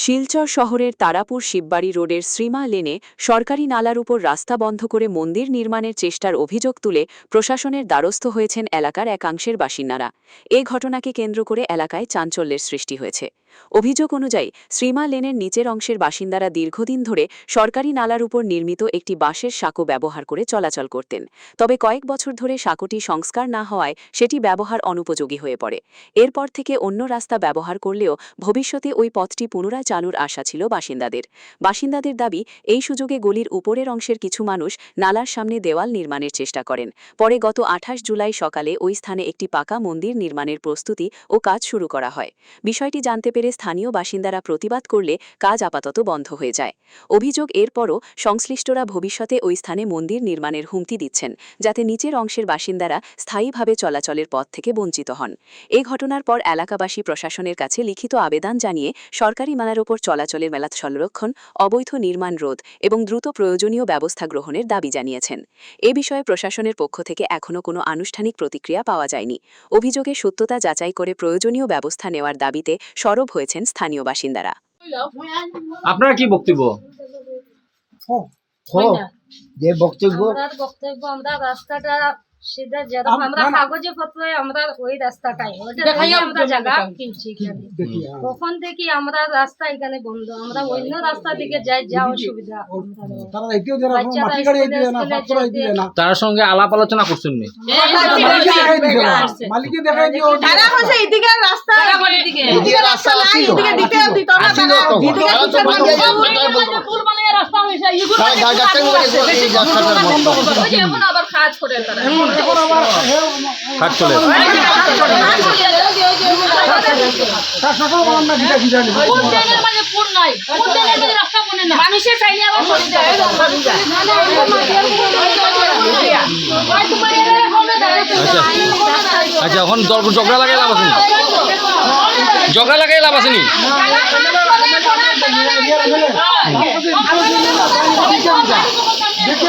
শিলচর শহরের তারাপুর শিববাড়ি রোডের শ্রীমা লেনে সরকারি নালার উপর রাস্তা বন্ধ করে মন্দির নির্মাণের চেষ্টার অভিযোগ তুলে প্রশাসনের দ্বারস্থ হয়েছেন এলাকার একাংশের বাসিন্দারা। এ ঘটনাকে কেন্দ্র করে এলাকায় চাঞ্চল্যের সৃষ্টি হয়েছে। অভিযোগ অনুযায়ী শ্রীমা লেনের নিচের অংশের বাসিন্দারা দীর্ঘদিন ধরে সরকারি নালার উপর নির্মিত একটি বাঁশের সাঁকো ব্যবহার করে চলাচল করতেন। তবে কয়েক বছর ধরে সাঁকোটি সংস্কার না হওয়ায় সেটি ব্যবহার অনুপযোগী হয়ে পড়ে। এরপর থেকে অন্য রাস্তা ব্যবহার করলেও ভবিষ্যতে ওই পথটি পুনরায় চালুর আশা ছিল বাসিন্দাদের দাবি, এই সুযোগে গলির উপরের অংশের কিছু মানুষ নালার সামনে দেওয়াল নির্মাণের চেষ্টা করেন। পরে গত 28 জুলাই সকালে ওই স্থানে একটি পাকা মন্দির নির্মাণের প্রস্তুতি ও কাজ শুরু করা হয়। বিষয়টি জানতে পেরে স্থানীয় বাসিন্দারা প্রতিবাদ করলে কাজ আপাতত বন্ধ হয়ে যায়। অভিযোগ, এরপরও সংশ্লিষ্টরা ভবিষ্যতে ওই স্থানে মন্দির নির্মাণের হুমকি দিচ্ছেন, যাতে নিচের অংশের বাসিন্দারা স্থায়ীভাবে চলাচলের পথ থেকে বঞ্চিত হন। এই ঘটনার পর এলাকাবাসী প্রশাসনের কাছে লিখিত আবেদন জানিয়ে সরকারি নালার ওপর চলাচলের মেলা সংরক্ষণ, অবৈধ নির্মাণ রোধ এবং দ্রুত প্রয়োজনীয় ব্যবস্থা গ্রহণের দাবি জানিয়েছেন। এ বিষয়ে প্রশাসনের পক্ষ থেকে এখনও কোনো আনুষ্ঠানিক প্রতিক্রিয়া পাওয়া যায়নি। অভিযোগের সত্যতা যাচাই করে প্রয়োজনীয় ব্যবস্থা নেওয়ার দাবিতে সরব হয়েছেন স্থানীয় বাসিন্দারা। আপনার কি বক্তব্য? যে বক্তব্য আমরা রাস্তাটা সিধা যেরকম আমরা কাগজে পত্রে আমরা ওই রাস্তাটাই আমরা জায়গা কিনছি এখানে। তখন থেকে আমরা রাস্তা এখানে বন্ধ, আমরা অন্য রাস্তা দিকে যাই, যা অসুবিধা। তার সঙ্গে আলাপ আলোচনা করছেন নি? আচ্ছা, এখন ঝগড়া লাগাই লাভ আছে? ঝগড়া লাগাই লাভ আছে নি? দেখে